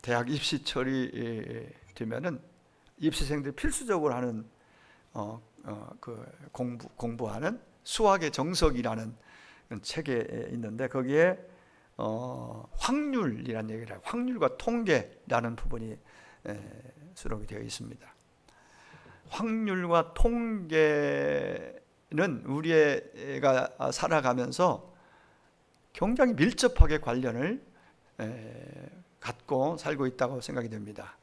대학 입시철이 되면은 입시생들이 필수적으로 하는 공부하는 수학의 정석이라는 책에 있는데, 거기에 확률이라는 얘기를 해요. 확률과 통계라는 부분이 수록이 되어 있습니다. 확률과 통계는 우리가 살아가면서 굉장히 밀접하게 관련을 갖고 살고 있다고 생각이 됩니다.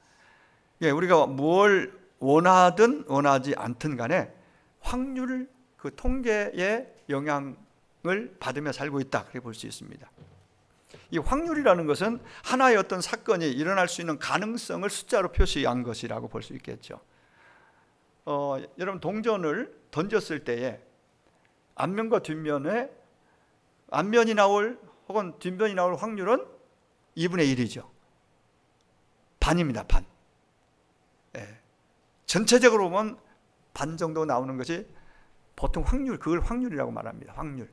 우리가 뭘 원하든 원하지 않든 간에 확률, 그 통계의 영향을 받으며 살고 있다, 그렇게 볼 수 있습니다. 이 확률이라는 것은 하나의 어떤 사건이 일어날 수 있는 가능성을 숫자로 표시한 것이라고 볼 수 있겠죠. 여러분, 동전을 던졌을 때에 앞면과 뒷면에 앞면이 나올 혹은 뒷면이 나올 확률은 2분의 1이죠. 반입니다. 반. 전체적으로 보면 반 정도 나오는 것이 보통 확률, 그걸 확률이라고 말합니다. 확률.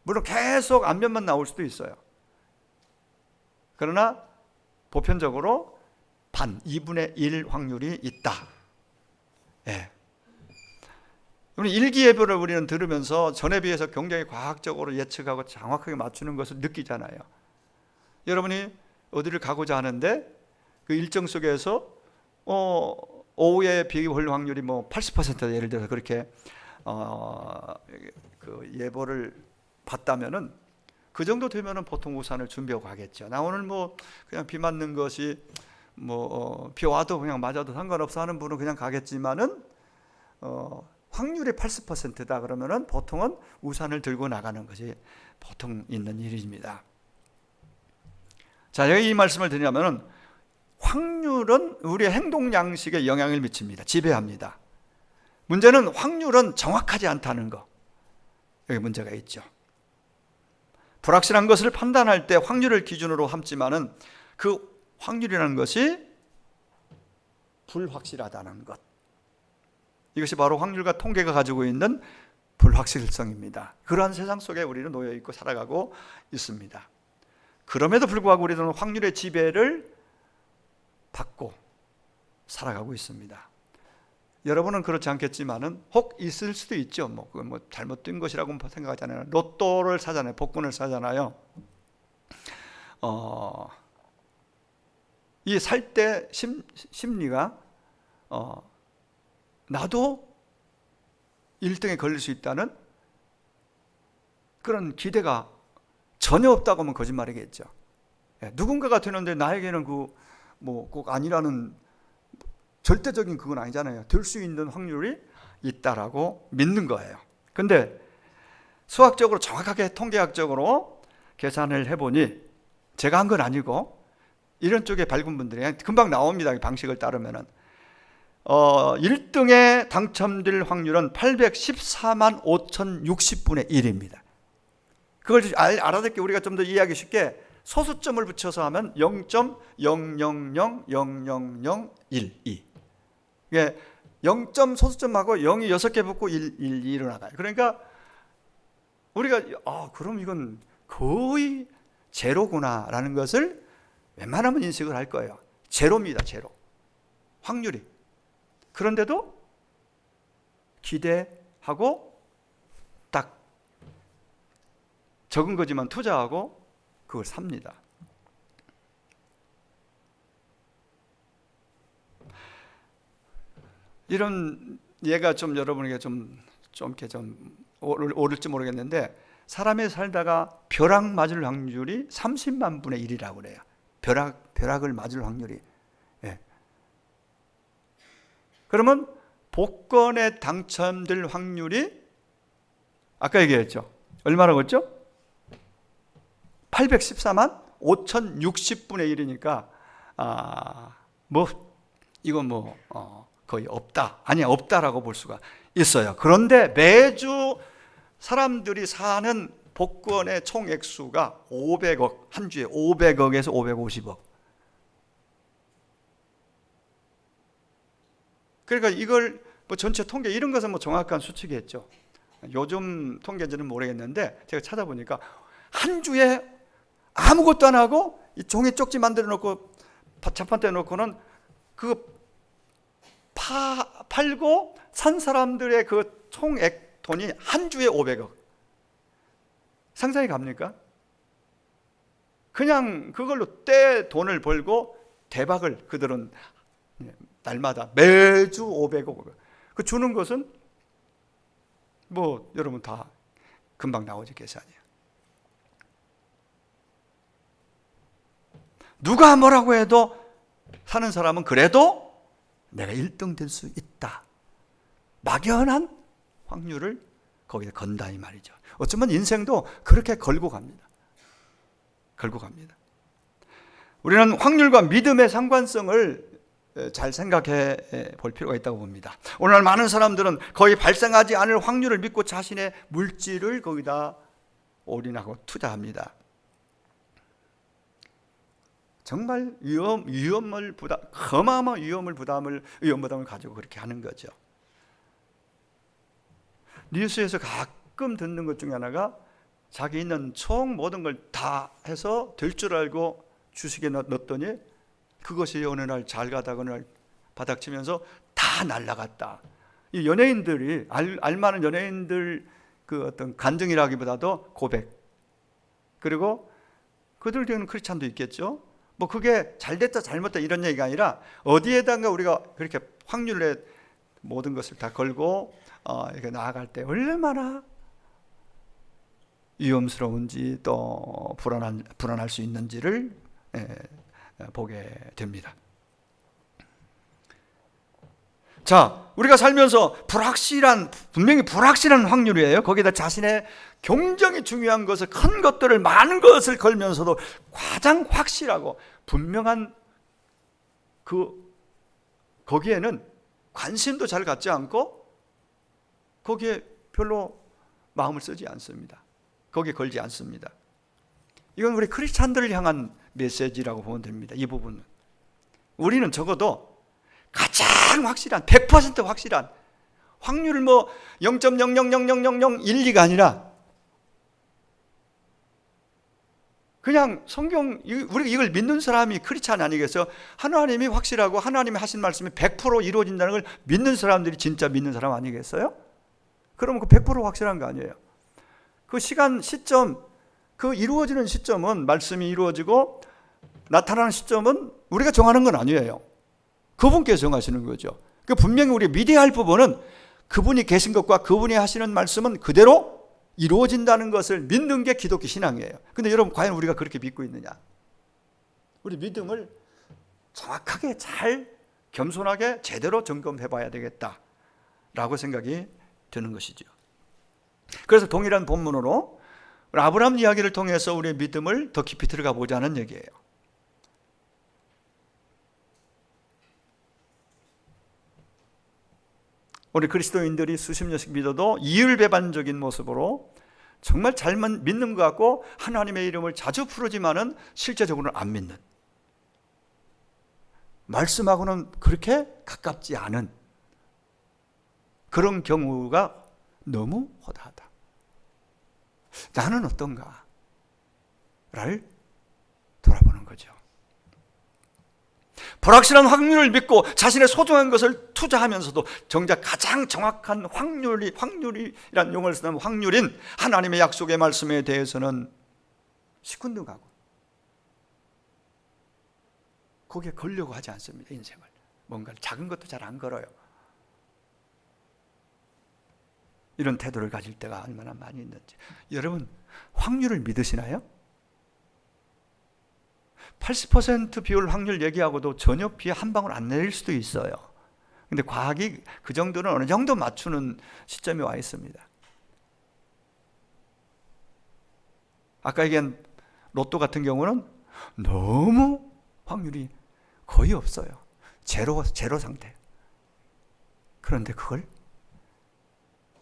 물론 계속 앞면만 나올 수도 있어요. 그러나 보편적으로 반, 2분의 1 확률이 있다. 우리 일기예보를 우리는 들으면서 전에 비해서 굉장히 과학적으로 예측하고 정확하게 맞추는 것을 느끼잖아요. 여러분이 어디를 가고자 하는데 그 일정 속에서 오후에 비 올 확률이 80%다, 예를 들어서 그렇게 그 예보를 봤다면은 그 정도 되면은 보통 우산을 준비하고 가겠죠. 나 오늘 그냥 비 맞는 것이 비 와도 그냥 맞아도 상관없어 하는 분은 그냥 가겠지만은 확률이 80%다 그러면은 보통은 우산을 들고 나가는 것이 보통 있는 일입니다. 자, 여기 이 말씀을 드리냐면은 확률은 우리의 행동 양식에 영향을 미칩니다. 지배합니다. 문제는 확률은 정확하지 않다는 거. 여기 문제가 있죠. 불확실한 것을 판단할 때 확률을 기준으로 삼지만은 그 확률이라는 것이 불확실하다는 것. 이것이 바로 확률과 통계가 가지고 있는 불확실성입니다. 그러한 세상 속에 우리는 놓여 있고 살아가고 있습니다. 그럼에도 불구하고 우리는 확률의 지배를 받고 살아가고 있습니다. 여러분은 그렇지 않겠지만은 혹 있을 수도 있죠. 그건 잘못된 것이라고 생각하잖아요. 로또를 사잖아요. 복권을 사잖아요. 이 살 때 심리가 나도 1등에 걸릴 수 있다는 그런 기대가 전혀 없다고 하면 거짓말이겠죠. 누군가가 되는데 나에게는 꼭 아니라는 절대적인 그건 아니잖아요. 될 수 있는 확률이 있다라고 믿는 거예요. 근데 수학적으로 정확하게 통계학적으로 계산을 해보니, 제가 한 건 아니고 이런 쪽에 밝은 분들이 금방 나옵니다. 방식을 따르면은 1등에 당첨될 확률은 814만 5,060분의 1입니다. 그걸 알아듣게 우리가 좀 더 이해하기 쉽게 소수점을 붙여서 하면 0.00000012. 이게 0점 소수점하고 0이 6개 붙고 1로 나가요. 그러니까 우리가 그럼 이건 거의 제로구나라는 것을 웬만하면 인식을 할 거예요. 제로입니다. 제로. 확률이. 그런데도 기대하고 딱 적은 거지만 투자하고 그걸 삽니다. 이런 예가 좀 여러분에게 좀 오를지 모르겠는데, 사람이 살다가 벼락 맞을 확률이 30만 분의 1이라고 그래요. 벼락을 맞을 확률이. 그러면 복권에 당첨될 확률이 아까 얘기했죠. 얼마라고 했죠? 814만 5,060분의 1이니까 이건 거의 없다. 아니야, 없다라고 볼 수가 있어요. 그런데 매주 사람들이 사는 복권의 총 액수가 500억, 한 주에 500억에서 550억. 그러니까 이걸 전체 통계 이런 것은 정확한 수치겠죠. 요즘 통계인지는 모르겠는데 제가 찾아보니까 한 주에 아무것도 안 하고 이 종이 쪽지 만들어 놓고 재판대 놓고는 그 팔고 산 사람들의 그 총액 돈이 한 주에 500억. 상상이 갑니까? 그냥 그걸로 떼 돈을 벌고 대박을 그들은 날마다 매주 500억. 그 주는 것은 뭐 여러분 다 금방 나오지 계산이에요. 누가 뭐라고 해도 사는 사람은 그래도 내가 1등 될 수 있다. 막연한 확률을 거기에 건다 이 말이죠. 어쩌면 인생도 그렇게 걸고 갑니다. 걸고 갑니다. 우리는 확률과 믿음의 상관성을 잘 생각해 볼 필요가 있다고 봅니다. 오늘날 많은 사람들은 거의 발생하지 않을 확률을 믿고 자신의 물질을 거기다 올인하고 투자합니다. 정말 어마어마한 위험 부담을 가지고 그렇게 하는 거죠. 뉴스에서 가끔 듣는 것 중에 하나가 자기 있는 총 모든 걸 다 해서 될 줄 알고 주식에 넣었더니 그것이 어느 날 잘 가다가 어느 날 바닥치면서 다 날라갔다. 이 연예인들이 알만한 연예인들 그 어떤 간증이라기보다도 고백. 그리고 그들 중에는 크리스찬도 있겠죠. 뭐 그게 잘됐다 잘못됐다 이런 얘기가 아니라 어디에다가 우리가 그렇게 확률에 모든 것을 다 걸고 이렇게 나아갈 때 얼마나 위험스러운지 또 불안할 수 있는지를 보게 됩니다. 자, 우리가 살면서 분명히 불확실한 확률이에요. 거기다 자신의 경정이 중요한 것을, 큰 것들을, 많은 것을 걸면서도 가장 확실하고 분명한 거기에는 관심도 잘 갖지 않고 거기에 별로 마음을 쓰지 않습니다. 거기에 걸지 않습니다. 이건 우리 크리스찬들을 향한 메시지라고 보면 됩니다. 이 부분은 우리는 적어도 가장 확실한 100% 확실한 확률을 뭐 0.00000012가 아니라 그냥 성경, 우리가 이걸 믿는 사람이 크리스찬 아니겠어요? 하나님이 확실하고 하나님이 하신 말씀이 100% 이루어진다는 걸 믿는 사람들이 진짜 믿는 사람 아니겠어요? 그러면 그 100% 확실한 거 아니에요? 그 시점, 그 이루어지는 시점은, 말씀이 이루어지고 나타나는 시점은 우리가 정하는 건 아니에요. 그분께서 정하시는 거죠. 그 분명히 우리가 믿어야 할 부분은 그분이 계신 것과 그분이 하시는 말씀은 그대로 이루어진다는 것을 믿는 게 기독교 신앙이에요. 근데 여러분, 과연 우리가 그렇게 믿고 있느냐? 우리 믿음을 정확하게 잘 겸손하게 제대로 점검해 봐야 되겠다라고 생각이 드는 것이죠. 그래서 동일한 본문으로 아브라함 이야기를 통해서 우리의 믿음을 더 깊이 들어가 보자는 얘기예요. 우리 그리스도인들이 수십 년씩 믿어도 이율배반적인 모습으로 정말 잘 믿는 것 같고 하나님의 이름을 자주 부르지만은 실제적으로는 안 믿는, 말씀하고는 그렇게 가깝지 않은 그런 경우가 너무 허다하다. 나는 어떤가를 돌아보는 거죠. 불확실한 확률을 믿고 자신의 소중한 것을 투자하면서도 정작 가장 정확한 확률이란 용어를 쓰는 확률인 하나님의 약속의 말씀에 대해서는 시큰둥하고 거기에 걸려고 하지 않습니다. 인생을 뭔가 작은 것도 잘 안 걸어요. 이런 태도를 가질 때가 얼마나 많이 있는지. 여러분, 확률을 믿으시나요? 80% 비율 확률 얘기하고도 전혀 비 한 방울 안 내릴 수도 있어요. 근데 과학이 그 정도는 어느 정도 맞추는 시점에 와 있습니다. 아까 얘기한 로또 같은 경우는 너무 확률이 거의 없어요. 제로 상태. 그런데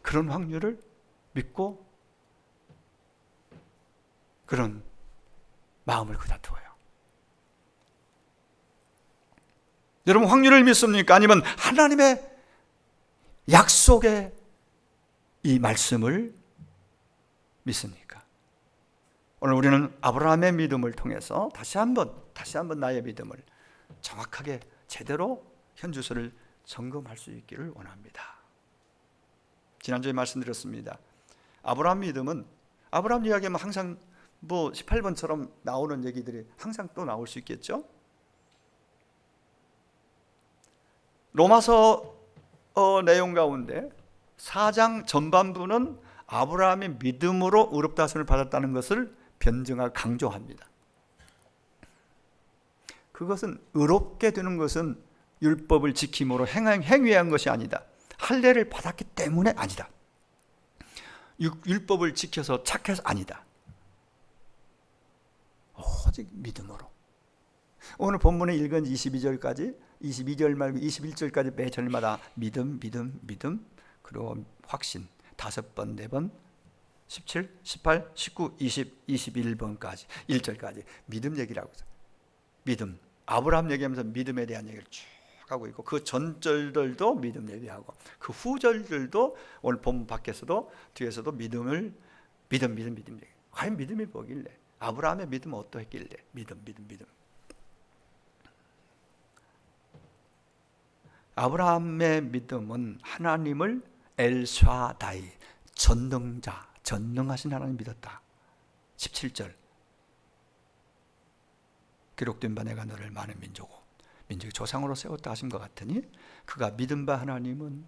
그런 확률을 믿고 그런 마음을 그다 두어요. 여러분, 확률을 믿습니까? 아니면 하나님의 약속의 이 말씀을 믿습니까? 오늘 우리는 아브라함의 믿음을 통해서 다시 한번 나의 믿음을 정확하게 제대로 현주소를 점검할 수 있기를 원합니다. 지난주에 말씀드렸습니다. 아브라함 믿음은, 아브라함 이야기하면 항상 18번처럼 나오는 얘기들이 항상 또 나올 수 있겠죠. 로마서 내용 가운데 4장 전반부는 아브라함의 믿음으로 의롭다 하심을 받았다는 것을 변증하고 강조합니다. 그것은 의롭게 되는 것은 율법을 지킴으로 행위에 한 것이 아니다. 할례를 받았기 때문에 아니다. 율법을 지켜서 착해서 아니다. 오직 믿음으로. 오늘 본문에 읽은 22절까지, 22절 말고 21절까지 매 절마다 믿음, 그리고 확신 5번, 4번, 17, 18, 19, 20, 21번까지 1절까지 믿음 얘기라고 해서 믿음, 아브라함 얘기하면서 믿음에 대한 얘기를 쭉 하고 있고, 그 전절들도 믿음 얘기하고, 그 후절들도 오늘 본문 밖에서도 뒤에서도 믿음 얘기. 과연 믿음이 뭐길래? 아브라함의 믿음은 어떠했길래? 믿음. 아브라함의 믿음은 하나님을 엘샤다이, 전능자, 전능하신 하나님 믿었다. 17절 기록된 바 내가 너를 많은 민족의 조상으로 세웠다 하신 것 같으니 그가 믿은 바 하나님은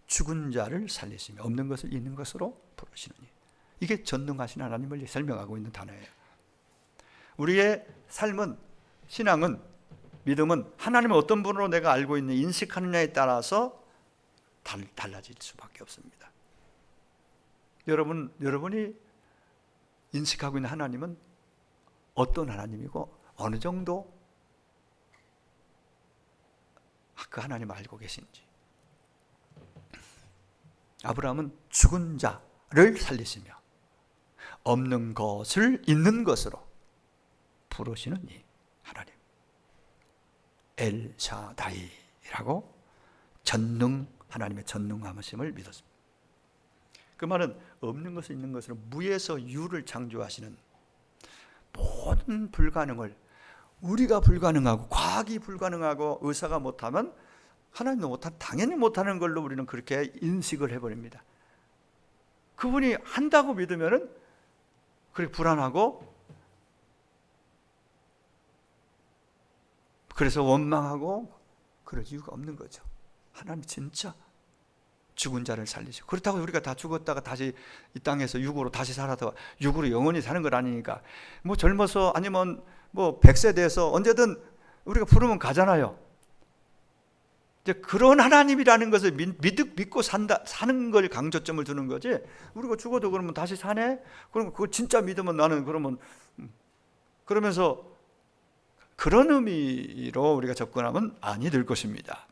죽은 자를 살리시며 없는 것을 있는 것으로 부르시느니. 이게 전능하신 하나님을 설명하고 있는 단어예요. 우리의 삶은, 신앙은, 믿음은 하나님을 어떤 분으로 내가 알고 있는, 인식하느냐에 따라서 달라질 수밖에 없습니다. 여러분이 인식하고 있는 하나님은 어떤 하나님이고 어느 정도 그 하나님을 알고 계신지. 아브라함은 죽은 자를 살리시며 없는 것을 있는 것으로 부르시는 이 하나님, 엘샤다이라고 하나님의 전능하심을 믿었습니다. 그 말은 없는 것을 있는 것으로 무에서 유를 창조하시는 모든 불가능을, 우리가 불가능하고 과학이 불가능하고 의사가 못하면 하나님도 당연히 못하는 걸로 우리는 그렇게 인식을 해버립니다. 그분이 한다고 믿으면은 그렇게 불안하고, 그래서 원망하고 그럴 이유가 없는 거죠. 하나님 진짜 죽은 자를 살리시고, 그렇다고 우리가 다 죽었다가 다시 이 땅에서 육으로 다시 살아서 육으로 영원히 사는 건 아니니까, 젊어서 아니면 100세 돼서 언제든 우리가 부르면 가잖아요. 이제 그런 하나님이라는 것을 믿고 사는 걸 강조점을 두는 거지, 우리가 죽어도 그러면 다시 사네? 그러면 그거 진짜 믿으면 나는 그러면서 그런 의미로 우리가 접근하면 아니 될 것입니다.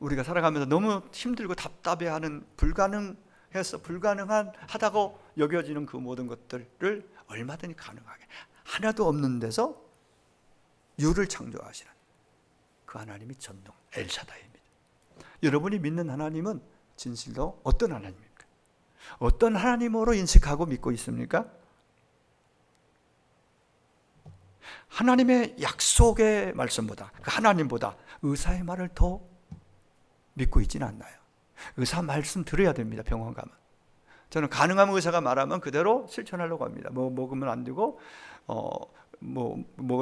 우리가 살아가면서 너무 힘들고 답답해하는, 불가능하다고 여겨지는 그 모든 것들을 얼마든지 가능하게, 하나도 없는 데서 유를 창조하시는 그 하나님이 전능 엘샤다이입니다. 여러분이 믿는 하나님은 진실로 어떤 하나님입니까? 어떤 하나님으로 인식하고 믿고 있습니까? 하나님의 약속의 말씀보다, 그 하나님보다 의사의 말을 더 믿고 있지는 않나요? 의사 말씀 들어야 됩니다. 병원 가면. 저는 가능하면 의사가 말하면 그대로 실천하려고 합니다. 먹으면 안 되고,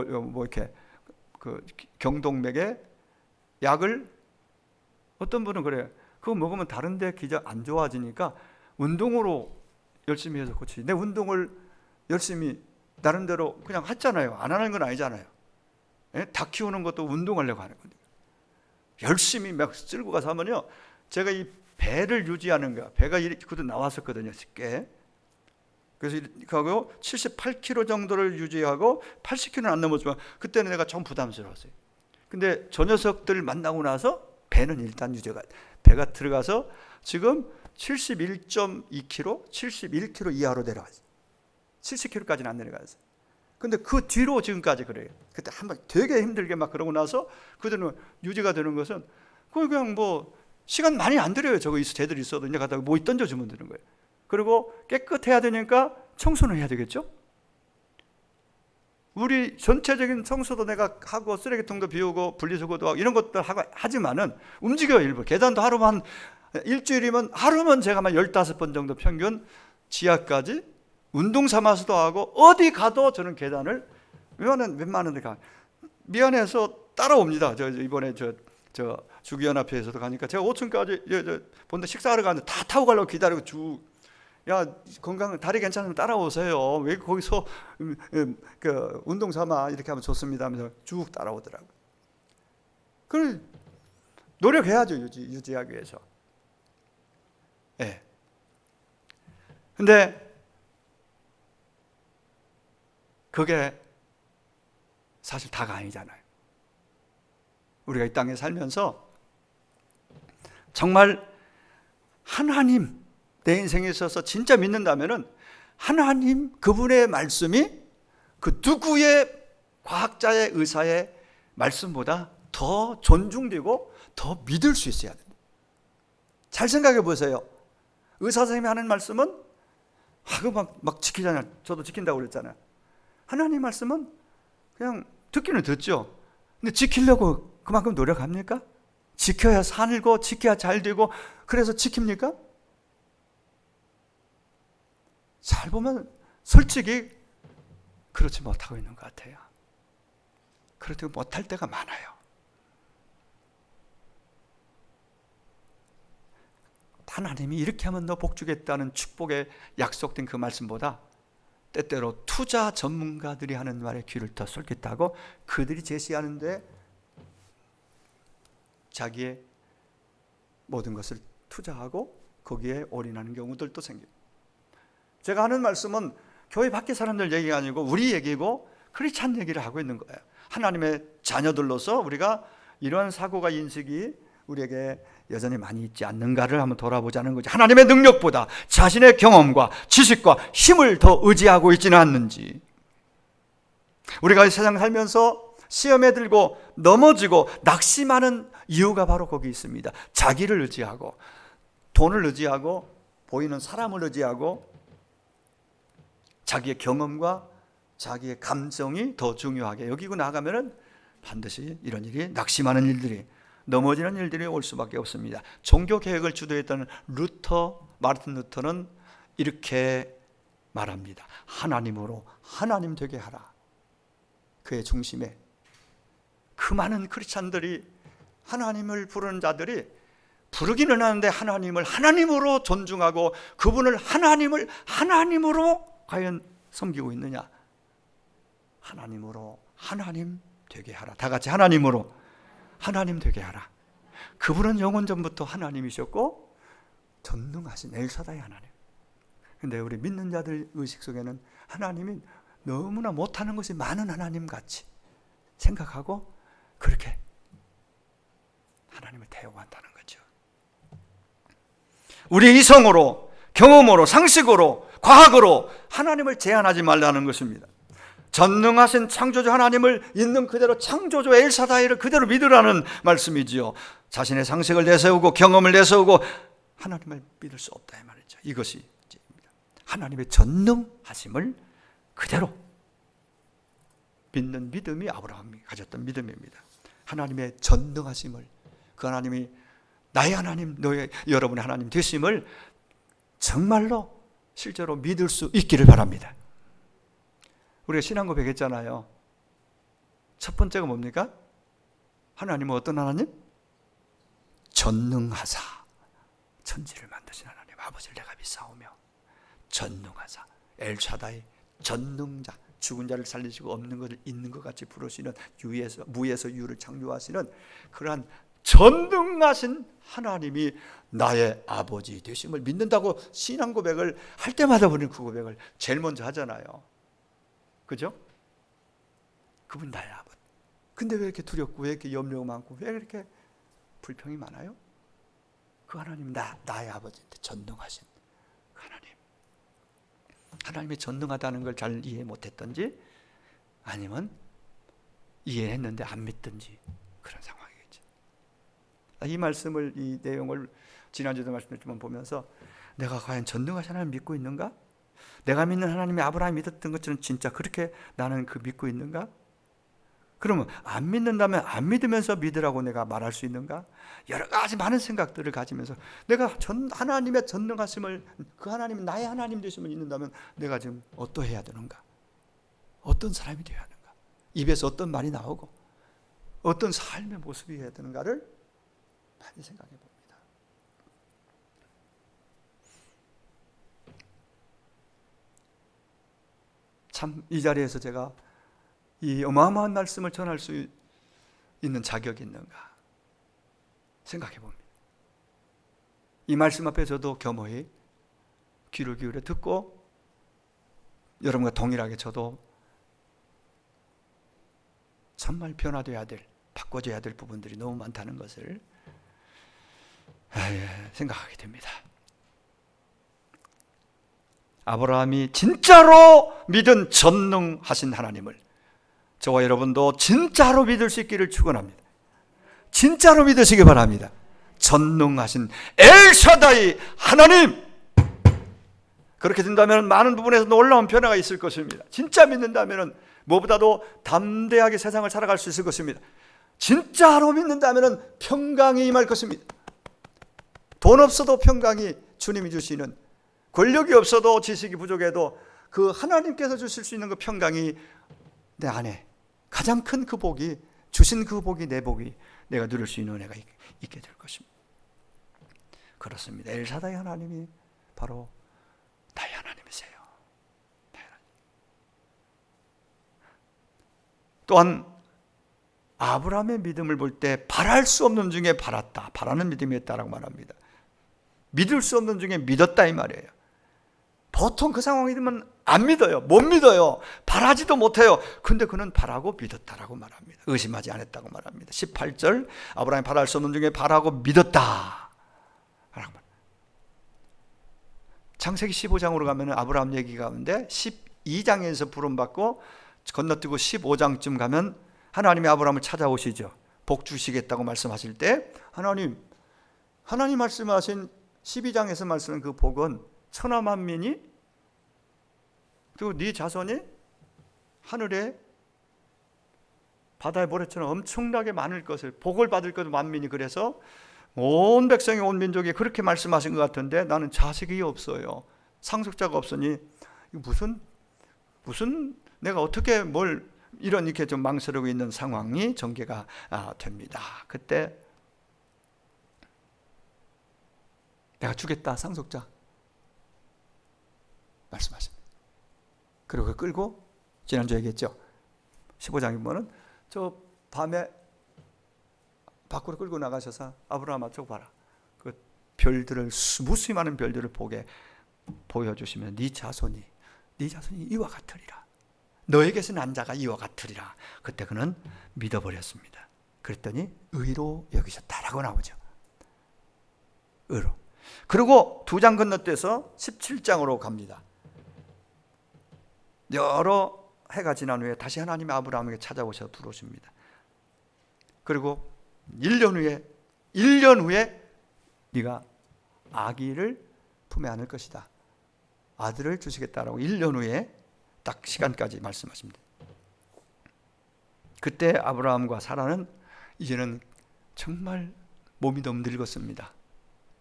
이렇게 경동맥에 약을, 어떤 분은 그래요. 그거 먹으면 다른데 안 좋아지니까 운동으로 열심히 해서 고치지. 내 운동을 열심히 나름대로 그냥 했잖아요. 안 하는 건 아니잖아요. 닭 키우는 것도 운동하려고 하는 건데, 열심히 막 쓸고 가서 하면요, 제가 이 배를 유지하는 거야. 배가 그도 나왔었거든요, 쉽게. 그래서 그하고 78kg 정도를 유지하고 80kg는 안 넘었지만 그때는 내가 좀 부담스러웠어요. 근데 저 녀석들 만나고 나서 배는 일단 배가 들어가서 지금 71.2kg, 71kg 이하로 내려갔어요. 70kg까지는 안 내려갔어요. 근데 그 뒤로 지금까지 그래요. 그때 한번 되게 힘들게 막 그러고 나서 그들은 유지가 되는 것은 그냥 시간 많이 안 들여요. 저거 제대로 있어도 이제 갖다가 던져주면 되는 거예요. 그리고 깨끗해야 되니까 청소는 해야 되겠죠. 우리 전체적인 청소도 내가 하고 쓰레기통도 비우고 분리수거도 하고 이런 것들 하고 하지만은 움직여요. 일부 계단도 하루만, 일주일이면 하루면 제가 막 15번 정도 평균 지하까지 운동 삼아서도 하고, 어디 가도 저는 계단을 웬만한 데 가 미안해서 따라옵니다. 저 이번에 저 주기연합회에서도 가니까 제가 5층까지 본데 식사하러 가는데 다 타고 가려고 기다리고 야, 건강 다리 괜찮으면 따라오세요. 왜 거기서 그 운동 삼아 이렇게 하면 좋습니다 하면서 쭉 따라오더라고요. 그걸 노력해야죠. 유지하기 위해서. 예. 근데 그게 사실 다가 아니잖아요. 우리가 이 땅에 살면서 정말 하나님, 내 인생에 있어서 진짜 믿는다면은 하나님 그분의 말씀이 그 누구의 과학자의 의사의 말씀보다 더 존중되고 더 믿을 수 있어야 됩니다. 잘 생각해 보세요. 의사 선생님이 하는 말씀은 막 지키잖아요. 저도 지킨다고 그랬잖아요. 하나님 말씀은 그냥 듣기는 듣죠. 근데 지키려고 그만큼 노력합니까? 지켜야 살고 지켜야 잘 되고 그래서 지킵니까? 잘 보면 솔직히 그렇지 못하고 있는 것 같아요. 그렇지 못할 때가 많아요. 하나님이 이렇게 하면 너 복 주겠다는 축복에 약속된 그 말씀보다 때때로 투자 전문가들이 하는 말에 귀를 더 쏠깃하고 그들이 제시하는데 자기의 모든 것을 투자하고 거기에 올인하는 경우들도 생깁니다. 제가 하는 말씀은 교회 밖에 사람들 얘기가 아니고 우리 얘기고 크리스찬 얘기를 하고 있는 거예요. 하나님의 자녀들로서 우리가 이러한 사고가 인식이 우리에게 여전히 많이 있지 않는가를 한번 돌아보자는 거죠. 하나님의 능력보다 자신의 경험과 지식과 힘을 더 의지하고 있지는 않는지, 우리가 이 세상 살면서 시험에 들고 넘어지고 낙심하는 이유가 바로 거기 있습니다. 자기를 의지하고 돈을 의지하고 보이는 사람을 의지하고 자기의 경험과 자기의 감정이 더 중요하게 여기고 나가면은 반드시 이런 일이, 낙심하는 일들이, 넘어지는 일들이 올 수밖에 없습니다. 종교 개혁을 주도했던 마르틴 루터는 이렇게 말합니다. 하나님으로 하나님 되게 하라. 그의 중심에 그 많은 크리스찬들이, 하나님을 부르는 자들이 부르기는 하는데 하나님을 하나님으로 존중하고 그분을 하나님으로 과연 섬기고 있느냐? 하나님으로 하나님 되게 하라. 다 같이 하나님으로 하나님 되게 하라. 그분은 영원 전부터 하나님이셨고 전능하신 엘사다이 하나님. 근데 우리 믿는 자들 의식 속에는 하나님이 너무나 못하는 것이 많은 하나님 같이 생각하고 그렇게 하나님을 대우한다는 거죠. 우리 이성으로, 경험으로, 상식으로, 과학으로 하나님을 제한하지 말라는 것입니다. 전능하신 창조주 하나님을 있는 그대로, 창조주 엘사다이를 그대로 믿으라는 말씀이지요. 자신의 상식을 내세우고 경험을 내세우고 하나님을 믿을 수 없다 이 말이죠. 이것이 하나님의 전능하심을 그대로 믿는 믿음이 아브라함이 가졌던 믿음입니다. 하나님의 전능하심을, 그 하나님이 나의 하나님, 여러분의 하나님 되심을 정말로 실제로 믿을 수 있기를 바랍니다. 우리가 신앙 고백했잖아요. 첫 번째가 뭡니까? 하나님은 어떤 하나님? 전능하사, 천지를 만드신 하나님 아버지를 내가 믿사오며, 전능하사, 엘샤다이, 전능자, 죽은 자를 살리시고 없는 것을 있는 것 같이 부르시는, 무에서 유를 창조하시는 그러한 전능하신 하나님이 나의 아버지 되심을 믿는다고 신앙 고백을 할 때마다 우리는 그 고백을 제일 먼저 하잖아요. 그죠? 그분 나의 아버지. 근데 왜 이렇게 두렵고 왜 이렇게 염려가 많고 왜 이렇게 불평이 많아요? 그 하나님 나의 아버지인데 전능하신 하나님. 하나님이 전능하다는 걸 잘 이해 못했던지 아니면 이해했는데 안 믿든지 그런 상황이겠죠. 이 말씀을, 이 내용을 지난주도 말씀했지만 보면서 내가 과연 전능하신 하나님을 믿고 있는가? 내가 믿는 하나님이 아브라함이 믿었던 것처럼 진짜 그렇게 나는 그 믿고 있는가? 그러면 안 믿는다면 안 믿으면서 믿으라고 내가 말할 수 있는가? 여러 가지 많은 생각들을 가지면서 내가 하나님의 전능하심을, 그 하나님이 나의 하나님 되심을 믿는다면 내가 지금 어떠해야 되는가? 어떤 사람이 되어야 하는가? 입에서 어떤 말이 나오고 어떤 삶의 모습이 해야 되는가를 많이 생각해 봅니다. 참 이 자리에서 제가 이 어마어마한 말씀을 전할 수 있는 자격이 있는가 생각해 봅니다. 이 말씀 앞에 저도 겸허히 귀를 기울여 듣고 여러분과 동일하게 저도 정말 변화되어야 될, 바꿔줘야 될 부분들이 너무 많다는 것을 생각하게 됩니다. 아브라함이 진짜로 믿은 전능하신 하나님을 저와 여러분도 진짜로 믿을 수 있기를 축원합니다. 진짜로 믿으시기 바랍니다. 전능하신 엘샤다이 하나님, 그렇게 된다면 많은 부분에서 놀라운 변화가 있을 것입니다. 진짜 믿는다면 무엇보다도 담대하게 세상을 살아갈 수 있을 것입니다. 진짜로 믿는다면 평강이 임할 것입니다. 돈 없어도 평강이 주님이 주시는, 권력이 없어도 지식이 부족해도 그 하나님께서 주실 수 있는 그 평강이 내 안에, 가장 큰 그 복이, 주신 그 복이 내 복이, 내가 누릴 수 있는 은혜가 있게 될 것입니다. 그렇습니다. 엘사다이 하나님이 바로 나의 하나님이세요. 또한 아브라함의 믿음을 볼 때 바랄 수 없는 중에 바랐다, 바라는 믿음이었다라고 말합니다. 믿을 수 없는 중에 믿었다 이 말이에요. 보통 그 상황이면 안 믿어요. 못 믿어요. 바라지도 못해요. 근데 그는 바라고 믿었다라고 말합니다. 의심하지 않았다고 말합니다. 18절, 아브라함이 바랄 수 없는 중에 바라고 믿었다. 창세기 15장으로 가면 아브라함 얘기 가운데 12장에서 부름받고 건너뛰고 15장쯤 가면 하나님이 아브라함을 찾아오시죠. 복 주시겠다고 말씀하실 때 하나님 말씀하신 12장에서 말씀하신 그 복은 천하 만민이, 그리고 네 자손이 하늘에 바다의 모래처럼 엄청나게 많을 것을, 복을 받을 것을 만민이, 그래서 온 백성이, 온 민족이 그렇게 말씀하신 것 같은데 나는 자식이 없어요. 상속자가 없으니 무슨 내가 어떻게 뭘 이렇게 좀 망설이고 있는 상황이 전개가 됩니다. 그때 내가 주겠다 상속자 말씀하십니다. 그리고 그걸 끌고 지난주에 얘기했죠. 15장에 보면 저 밤에 밖으로 끌고 나가셔서 아브라함아 저거 봐라. 그 별들을, 무수히 많은 별들을 보여주시면 네 자손이 이와 같으리라. 너에게서 난 자가 이와 같으리라. 그때 그는 믿어버렸습니다. 그랬더니 의로 여기셨다라고 나오죠. 의로. 그리고 2장 건너뛰어서 17장으로 갑니다. 여러 해가 지난 후에 다시 하나님이 아브라함에게 찾아오셔서 부르십니다. 그리고 1년 후에 네가 아기를 품에 안을 것이다. 아들을 주시겠다라고 1년 후에 딱 시간까지 말씀하십니다. 그때 아브라함과 사라는 이제는 정말 몸이 너무 늙었습니다.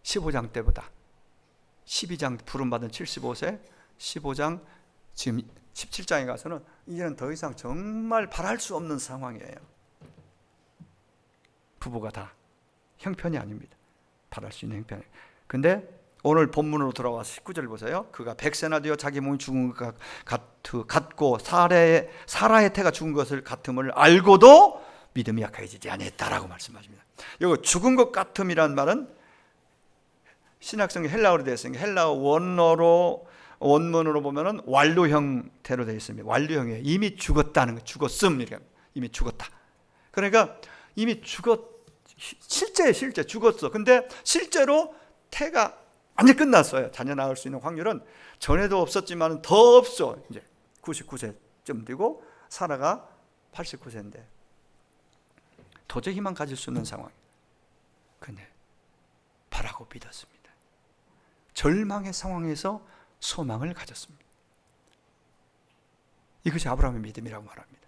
15장 때보다 12장 부름받은 75세, 15장 지금 17장에 가서는 이제는 더 이상 정말 바랄 수 없는 상황이에요. 부부가 다 형편이 아닙니다. 바랄 수 있는 형편이. 근데 오늘 본문으로 돌아와서 19절 보세요. 그가 100세나 되어 자기 몸이 죽은 것 같고 사라의 태가 죽은 것을 같음을 알고도 믿음이 약해지지 아니했다라고 말씀하십니다. 이거 죽은 것 같음이란 말은 신약성이 헬라어로 되어 있으니까 헬라어 원문으로 보면은 완료 형태로 되어 있습니다. 완료형이에요. 이미 죽었다는 거, 죽었음 이렇게, 이미 죽었다. 그러니까 이미 실제 죽었어. 근데 실제로 태가 완전히 끝났어요. 자녀 낳을 수 있는 확률은 전에도 없었지만 더 없어. 이제 99세쯤 되고 사라가 89세인데 도저히 희망 가질 수 없는 상황. 근데 바라고 믿었습니다. 절망의 상황에서 소망을 가졌습니다. 이것이 아브라함의 믿음이라고 말합니다.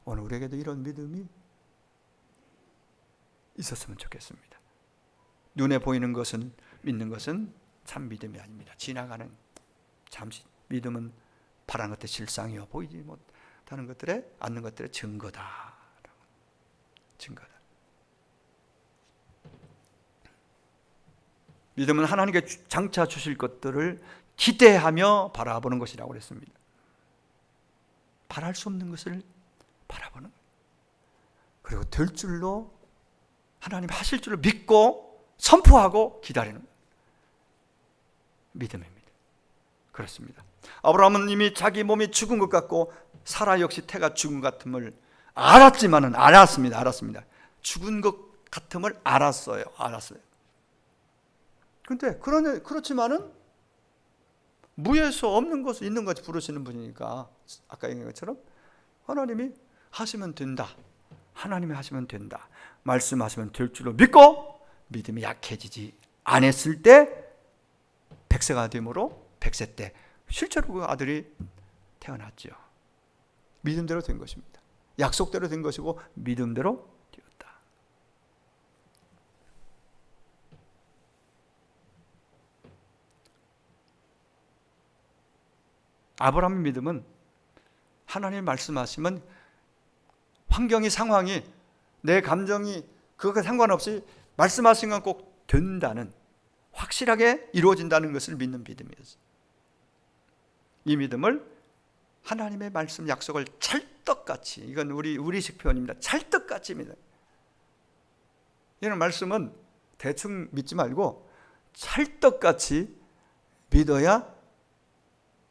오늘 우리에게도 이런 믿음이 있었으면 좋겠습니다. 눈에 보이는 것은, 믿는 것은 참 믿음이 아닙니다. 지나가는 잠시. 믿음은 바라는 것들의 실상이요 보이지 못하는 것들의, 않는 것들의 증거다. 증거다. 믿음은 하나님께 장차 주실 것들을 기대하며 바라보는 것이라고 그랬습니다. 바랄 수 없는 것을 바라보는 것. 그리고 될 줄로, 하나님 하실 줄로 믿고 선포하고 기다리는 것. 믿음입니다. 그렇습니다. 아브라함은 이미 자기 몸이 죽은 것 같고 사라 역시 태가 죽은 것 같음을 알았지만은, 알았습니다. 죽은 것 같음을 알았어요. 근데 그렇지만은 무에서 없는 것을 있는 것을 부르시는 분이니까, 아까 얘기한 것처럼 하나님이 하시면 된다. 하나님이 하시면 된다. 말씀하시면 될 줄로 믿고 믿음이 약해지지 않았을 때 100세가 되므로 100세 때 실제로 그 아들이 태어났죠. 믿음대로 된 것입니다. 약속대로 된 것이고 믿음대로 되었다. 아브라함의 믿음은 하나님 말씀하시면 환경이, 상황이, 내 감정이 그것과 상관없이 말씀하신 건 꼭 된다는, 확실하게 이루어진다는 것을 믿는 믿음이었어요. 이 믿음을 하나님의 말씀 약속을 찰떡같이, 이건 우리식 표현입니다. 찰떡같이 믿어요. 이런 말씀은 대충 믿지 말고 찰떡같이 믿어야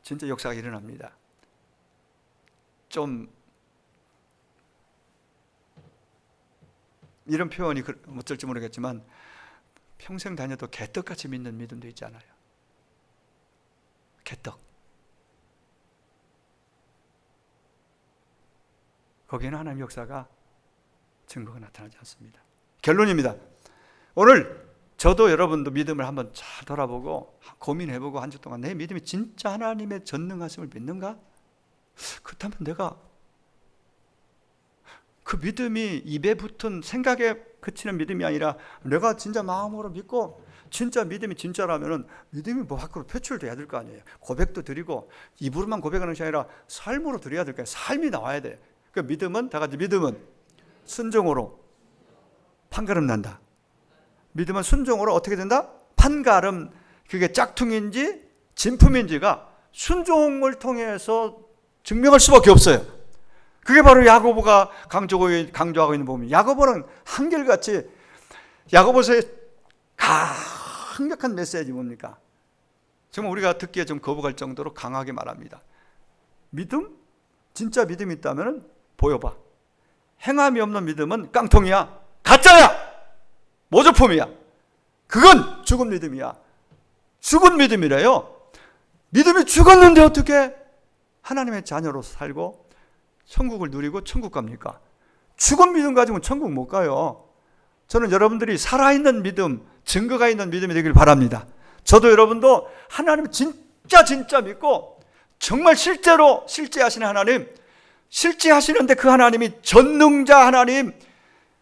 진짜 역사가 일어납니다. 좀 이런 표현이 어쩔지 모르겠지만 평생 다녀도 개떡같이 믿는 믿음도 있잖아요. 개떡. 거기에는 하나님의 역사가, 증거가 나타나지 않습니다. 결론입니다. 오늘 저도 여러분도 믿음을 한번 잘 돌아보고 고민해보고 한 주 동안 내 믿음이 진짜 하나님의 전능하심을 믿는가? 그렇다면 내가 그 믿음이 입에 붙은 생각에 그치는 믿음이 아니라 내가 진짜 마음으로 믿고 진짜 믿음이 진짜라면은 믿음이 뭐 밖으로 표출돼야 될 거 아니에요. 고백도 드리고 입으로만 고백하는 것이 아니라 삶으로 드려야 될 거예요. 삶이 나와야 돼. 그 믿음은, 다 같이 믿음은 순종으로 판가름 난다. 믿음은 순종으로 어떻게 된다? 판가름. 그게 짝퉁인지 진품인지가 순종을 통해서 증명할 수밖에 없어요. 그게 바로 야고보가 강조하고 있는 부분입니다. 야고보는 한결같이, 야고보서의 강력한 메시지 뭡니까? 정말 우리가 듣기에 좀 거부갈 정도로 강하게 말합니다. 믿음? 진짜 믿음이 있다면 보여봐. 행함이 없는 믿음은 깡통이야, 가짜야, 모조품이야. 그건 죽은 믿음이야. 죽은 믿음이래요. 믿음이 죽었는데 어떻게 하나님의 자녀로서 살고 천국을 누리고 천국 갑니까? 죽은 믿음 가지고는 천국 못 가요. 저는 여러분들이 살아있는 믿음, 증거가 있는 믿음이 되길 바랍니다. 저도 여러분도 하나님을 진짜 믿고 정말 실제로 실제하시는 하나님, 실제하시는데 그 하나님이 전능자 하나님,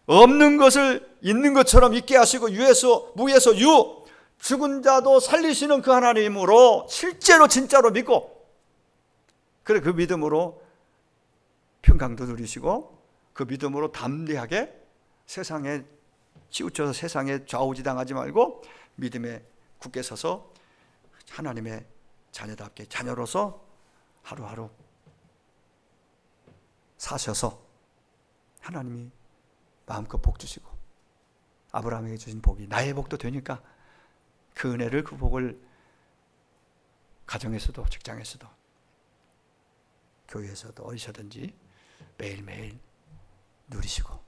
없는 것을 있는 것처럼 있게 하시고 유에서 무에서 유, 죽은 자도 살리시는 그 하나님으로 실제로 진짜로 믿고, 그래 그 믿음으로 평강도 누리시고 그 믿음으로 담대하게 세상에 치우쳐서 세상에 좌우지당하지 말고 믿음에 굳게 서서 하나님의 자녀답게 자녀로서 하루하루 사셔서 하나님이 마음껏 복 주시고 아브라함에게 주신 복이 나의 복도 되니까 그 은혜를, 그 복을 가정에서도 직장에서도 교회에서도 어디서든지 매일매일 누리시고,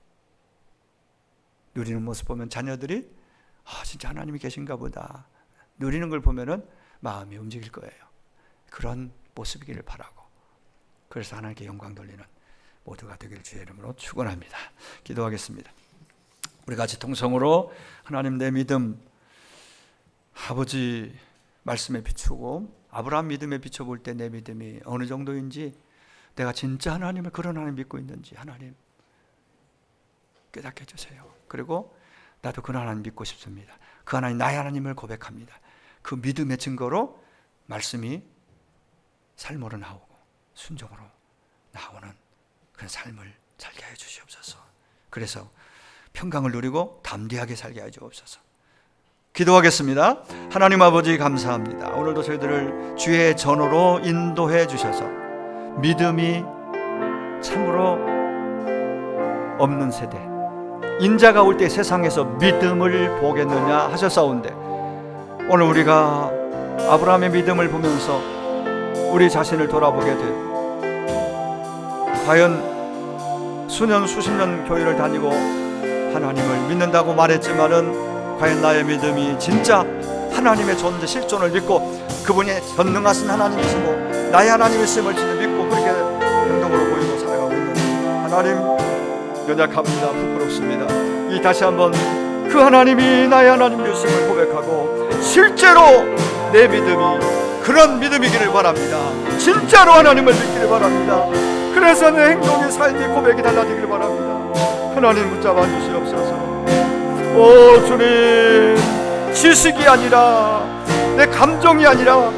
누리는 모습 보면 자녀들이 진짜 하나님이 계신가 보다 누리는 걸 보면은 마음이 움직일 거예요. 그런 모습이기를 바라고, 그래서 하나님께 영광 돌리는 모두가 되기를 주의 이름으로 축원합니다. 기도하겠습니다. 우리 같이 통성으로 하나님, 내 믿음 아버지 말씀에 비추고 아브라함 믿음에 비춰볼 때 내 믿음이 어느 정도인지, 내가 진짜 하나님을 그런 하나님 믿고 있는지 하나님 깨닫게 해주세요. 그리고 나도 그런 하나님 믿고 싶습니다. 그 하나님, 나의 하나님을 고백합니다. 그 믿음의 증거로 말씀이 삶으로 나오고 순종으로 나오는 그런 삶을 살게 해 주시옵소서. 그래서 평강을 누리고 담대하게 살게 해 주옵소서. 기도하겠습니다. 하나님 아버지 감사합니다. 오늘도 저희들을 주의 전으로 인도해 주셔서 믿음이 참으로 없는 세대, 인자가 올 때 세상에서 믿음을 보겠느냐 하셨사온데, 오늘 우리가 아브라함의 믿음을 보면서 우리 자신을 돌아보게 되고, 과연 수년 수십 년 교회를 다니고 하나님을 믿는다고 말했지만은 과연 나의 믿음이 진짜 하나님의 존재 실존을 믿고 그분이 전능하신 하나님이시고 나의 하나님이심을 진짜 믿고 그렇게 행동으로 보이고 살아가고 있는지 하나님 연약합니다. 부끄럽습니다. 이 다시 한번 그 하나님이 나의 하나님이심을 고백하고 실제로 내 믿음이 그런 믿음이기를 바랍니다. 진짜로 하나님을 믿기를 바랍니다. 그래서 내 행동이, 삶이, 고백이 달라지기를 바랍니다. 하나님 붙잡아 주시옵소서. 오 주님, 지식이 아니라 내 감정이 아니라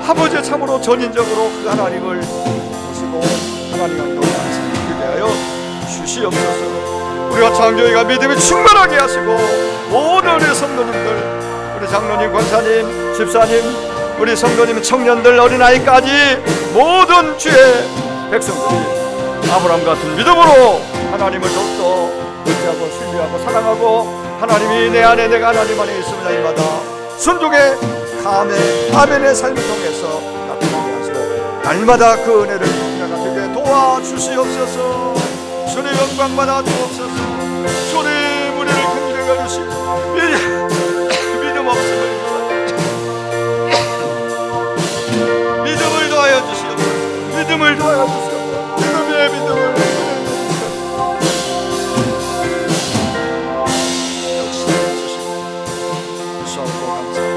아버지 참으로 전인적으로 그 하나님을 보시고 하나님과 동행하시게 되하여 주시옵소서. 우리가 장로회가 믿음이 충만하게 하시고 모든 우리 성도님들, 우리 장로님, 권사님, 집사님, 우리 성도님, 청년들, 어린아이까지 모든 주의 백성들이 아브라함 같은 믿음으로 하나님을 더욱더 의지하고 신뢰하고 사랑하고 하나님이 내 안에 내가 하나님 안에 있으면 날마다 순종의 아멘의 삶을 통해서 나타나게 하시고 날마다 그 은혜를 나타나게 되게 도와주시옵소서. 주님 영광 받아 주옵소서. 주님 우리를 긍휼히 여기시고 믿음 없음을 믿음을 더하여 주시옵소서. 믿음을 더하여 주시옵소서. 믿음의 믿음을 역시 주시고 주시옵고 감사합니다.